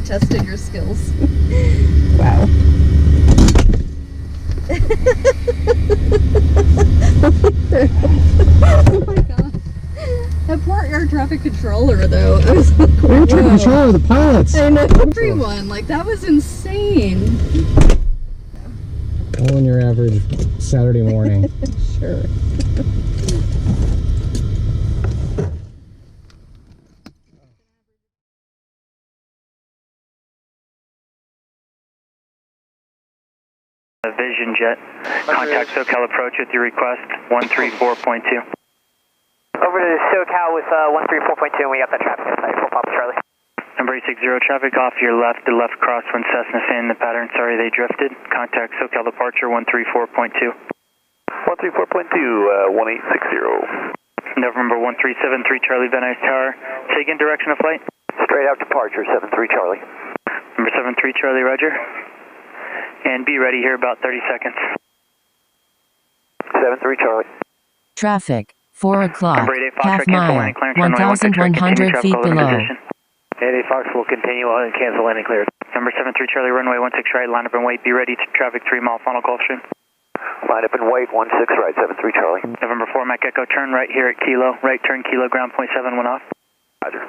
tested your skills. Wow. Oh my god. That poor air traffic controller, though. I was like, Air traffic controller, the pilots. I know, everyone. Like, that was insane. All in your average Saturday morning. Sure. Vision jet. Contact SoCal approach with your request 134.2. Over to SoCal with 134.2, and we got that traffic inside. Full Papa Charlie. Number 860, traffic off your left to left crosswind Cessna fan the pattern. Sorry they drifted. Contact SoCal departure 134.2. 134.2, 1860. November 1373 Charlie Van Nuys Tower. Take in direction of flight. Straight out departure, 73 Charlie. Number 73 Charlie, roger. And be ready here about 30 seconds. 73 Charlie. Traffic, 4 o'clock, Number 88 Fox, half cancel mile, landing clearance, runway 1,100 feet below. 88 Fox will continue on and cancel landing cleared. Number 73 Charlie, runway 16 right, line up and wait. Be ready to traffic 3 mile final Gulf Stream. Line up and wait, 16 right, 73 Charlie. November 4 Mac Echo, turn right here at Kilo. Right turn Kilo, ground point 7, 1 off. Roger.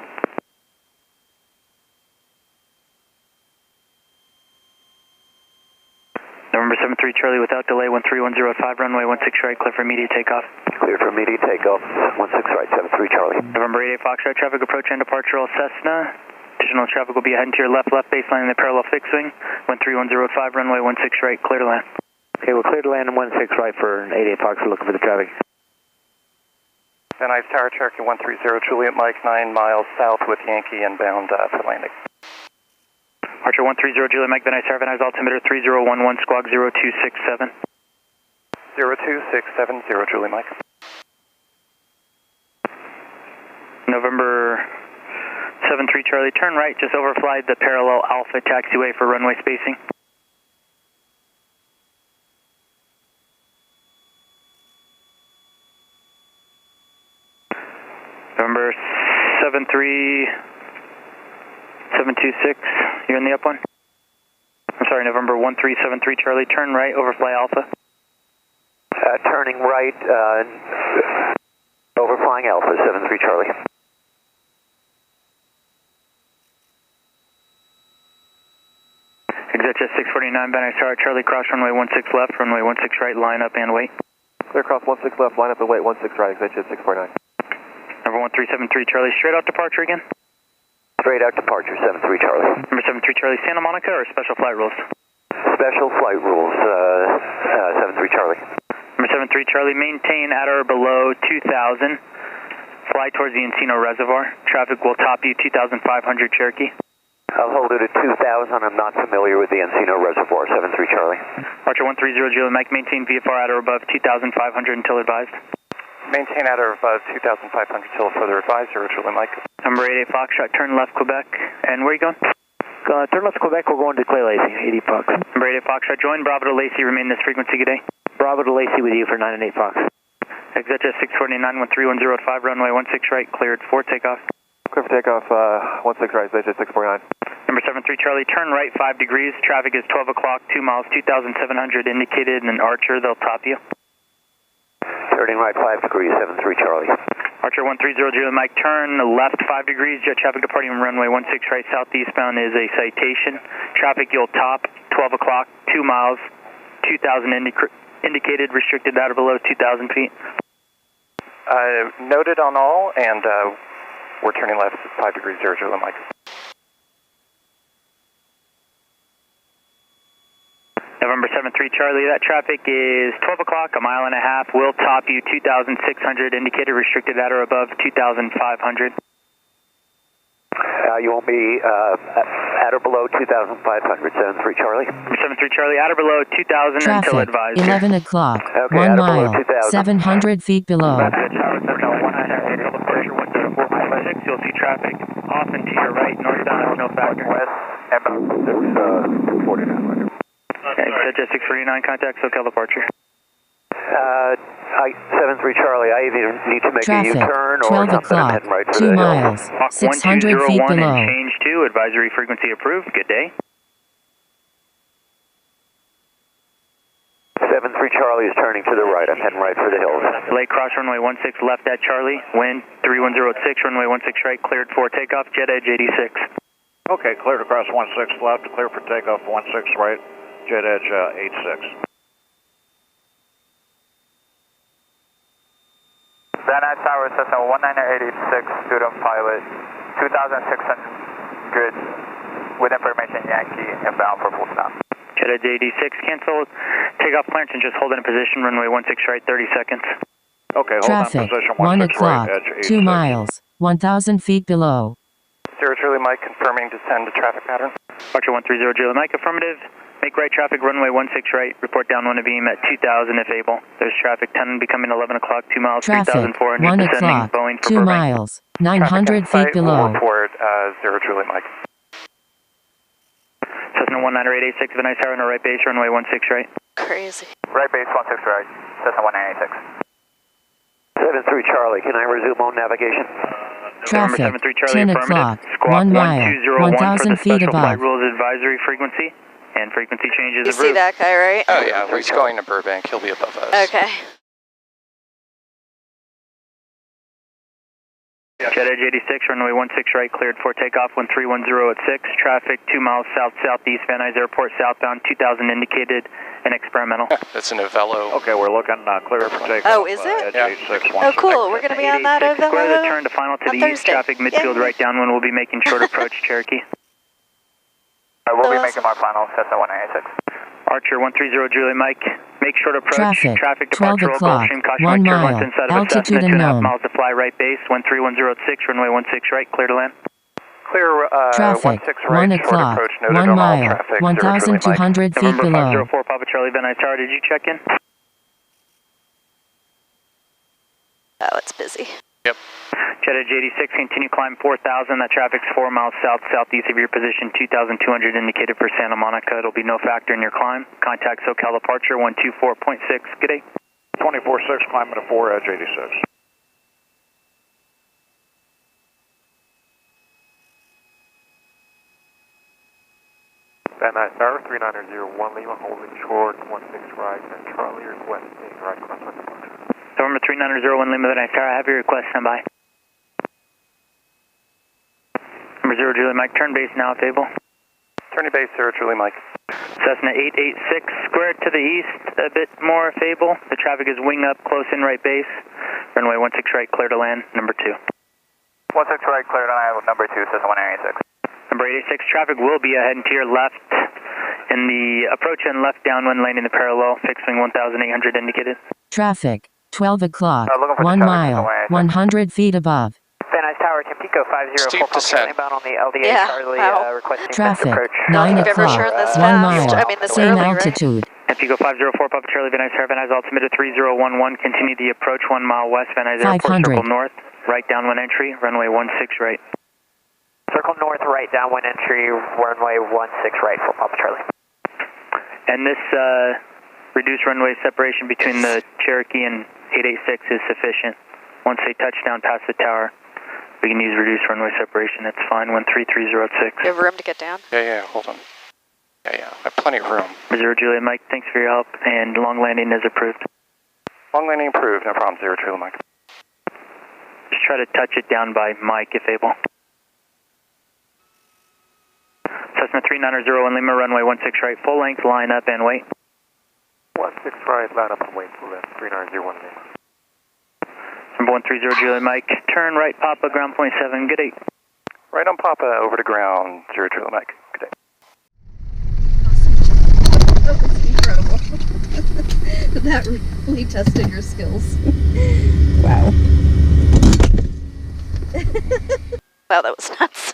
November 73 Charlie, without delay, 13105, runway 16 right, clear for immediate takeoff. Clear for immediate takeoff, 16 right, 73 Charlie. November 88 Foxtrot, traffic approach and departure all Cessna. Additional traffic will be heading to your left baseline in the parallel fixed wing. 13105, runway 16 right, clear to land. Okay, we're clear to land in 16 right for 88 Fox, we're looking for the traffic. Van Nuys Tower, Cherokee 130, Juliet Mike, 9 miles south with Yankee inbound for landing. Archer 130, Juliet Mike, Van Nuys Tower, Van Nuys altimeter 3011, squawk 0267. 02670, Juliet Mike. November 73 Charlie, turn right, just overfly the parallel Alpha taxiway for runway spacing. November 73726, you're in the up one? I'm sorry, November 1373 Charlie, turn right, overfly Alpha. Turning right, overflying Alpha, 73 Charlie. Exit 649, Van Nuys Tower, Charlie, cross runway 16 left, runway 16 right, line up and wait. Clear cross 16 left, line up and wait, 16 right, exit 649. Number 1373 Charlie, straight out departure again? Straight out departure, 73 Charlie. Number 73 Charlie, Santa Monica or special flight rules? Special flight rules, 73 Charlie. Number 73 Charlie, maintain at or below 2000. Fly towards the Encino Reservoir. Traffic will top you 2500 Cherokee. I'll hold it at 2,000. I'm not familiar with the Encino Reservoir, 73 Charlie. Archer 130 Juliet Mike, maintain VFR at or above 2,500 until advised. Maintain at or above 2,500 till further advised, Juliet Mike. Number 88 Foxtrot, turn left Quebec. And where are you going? Turn left Quebec, we're going to Clay Lacey, 80 Fox. Number 88 Foxtrot, join Bravo to Lacey, remain this frequency, good day. Bravo to Lacey with you for 9 and 8 Fox. Exit 649, 13105, runway 16 right, cleared for takeoff. Clear for takeoff, 16 right, exit 649. Number 73 Charlie, turn right 5 degrees, traffic is 12 o'clock, 2 miles, 2,700 indicated, and Archer, they'll top you. Turning right 5 degrees, 73 Charlie. Archer 130 Juliet Mike, turn left 5 degrees, jet traffic departing from runway 16 right southeastbound is a citation. Traffic you'll top, 12 o'clock, 2 miles, 2,000 indicated, restricted at or below 2,000 feet. Noted on all, and we're turning left 5 degrees, Juliet Mike. November 73 Charlie, that traffic is 12 o'clock, a mile and a half, will top you 2,600, indicated restricted at or above 2,500. You won't be at or below 2,500, 73 Charlie. 73 Charlie, at or below 2,000 until Traffic, advised. 11 o'clock, Okay, 1 at or below mile, 2,000. 700 feet below. You'll see traffic off and to your right, northbound, no factor. West, inbound, 649. Exit 649, contact SoCal departure. 73 Charlie, I either need to make Traffic, a U-turn or 12 not, but I'm o'clock, heading right for 2 the miles, hills. 600 feet 1201 below. and change 2, advisory frequency approved. Good day. 73 Charlie is turning to the right. I'm heading right for the hills. Lake cross runway 16 left at Charlie. Wind 310 at 6, runway 16 right, cleared for takeoff. Jet edge 86. Okay, cleared across 16 left, clear for takeoff 16 right, jet edge 86. Van Nuys Tower, Cessna 19886, student pilot, 2600 with information Yankee, inbound for full stop. Jet edge 86, cancel. Takeoff clearance and just hold in position, runway 16 right, 30 seconds. Okay, hold Traffic, on position 1 16 o'clock, right, edge 86. 2 miles, 1,000 feet below. Zero Julie Mike confirming descend to traffic pattern. Departure 130 Julie Mike, affirmative. Make right traffic, runway 16 right, report downwind of beam at 2,000 if able. There's traffic 10 becoming 11 o'clock, 2 miles, Traffic, 3,400 1 descending, o'clock, Boeing for 2 Burbank. miles, 900 feet below. Report Zero Julie Mike. Cessna 19886, Van Nuys Tower, no right base, runway 16 right. Crazy. Right base 16 right, Cessna 19886. 73 Charlie, can I resume on navigation? Traffic, 73 Charlie, 10 o'clock, Squawk 1 mile, 1201 for 1,000 the feet special flight above. rules advisory frequency, and frequency changes You approved. see that guy, right? Oh yeah, he's going to Burbank. He'll be above us. Okay. Jet edge 86, runway 16 right, cleared for takeoff, 1310 at 6. Traffic 2 miles south-southeast, Van Nuys Airport, southbound, 2000 indicated, and experimental. That's an Novello. Okay, we're looking clear for takeoff. Oh, is it? Edge 86, Oh, cool. We're going to be on that over Square the turn to final to on the east, Thursday. traffic midfield Yay. right downwind. We'll be making short approach, Cherokee. We'll be Awesome. making our final, Cessna 19886. Archer 130 Julie Mike, make short approach. Traffic, 12 departure, o'clock, Gulfstream, caution 1 right turn mile, left inside of altitude Cessna, 2.5 unknown. miles to fly right base, 1310 at 6, runway 16 right, clear to land. Clear Traffic, 16 right, 1 short o'clock, approach, noted 1 on all mile, traffic. Zero Julie Mike. 1,200 feet November below. 504 Papa Charlie, Van Nuys Tower, did you check in? Oh, it's busy. Yep. Jet edge 86, continue climb 4,000. That traffic's 4 miles south-southeast of your position, 2,200 indicated for Santa Monica. It'll be no factor in your climb. Contact SoCal departure 124.6. Good day. 24-6, climbing to 4, edge 86. Van Nuys Tower, 3901 Lima, holding short, 16 right, and Charlie requesting right cross on departure. November 3901 Lima, Van Nuys Tower, I have your request, stand by. Number 0 Julie Mike, turn base now if able. Turning base, Zero Julie Mike. Cessna 886, square to the east, a bit more if able. The traffic is wing up, close in right base. Runway 16 right, clear to land, number 2. 16 right, cleared on island number 2, Cessna 196. Number 86, traffic will be ahead and to your left in the approach and left downwind lane in the parallel, fixed wing 1,800 indicated. Traffic, 12 o'clock, looking for 1 the traffic mile, on the way. 100 feet above. Van Nuys Tower, Tampico 504, Steep descent. inbound on the LDA, Yeah, Charlie, wow. requesting Traffic, approach. 9 You've ever o'clock, turned this 1 fast? mile, I mean, this same early, right? altitude. Tampico 504, Papa Charlie, Van Nuys Tower, Van Nuys altimeter 3011, continue the approach 1 mile west, Van Nuys Airport, 500. circle north, right downwind entry, runway 16 right. Circle north, right, downwind entry, runway 16 right for Papa Charlie. And this reduced runway separation between the Cherokee and 886 is sufficient. Once they touch down past the tower, we can use reduced runway separation. It's fine, 13306. You have room to get down? Yeah, hold on. Yeah, I have plenty of room. 0 Julia Mike, thanks for your help, and long landing is approved. Long landing approved, no problem, Zero Julie Mike. Just try to touch it down by Mike if able. Cessna 3901 Lima, runway 16 right, full length, line up and wait. 16 right, line up and wait for left, 3901 Lima. Number 130 Julia Mike, turn right, Papa, ground point 7, good day. Right on Papa, over to ground, Zero Julie Mike. Good day. That was incredible. That really tested your skills. Wow. Wow, that was nuts.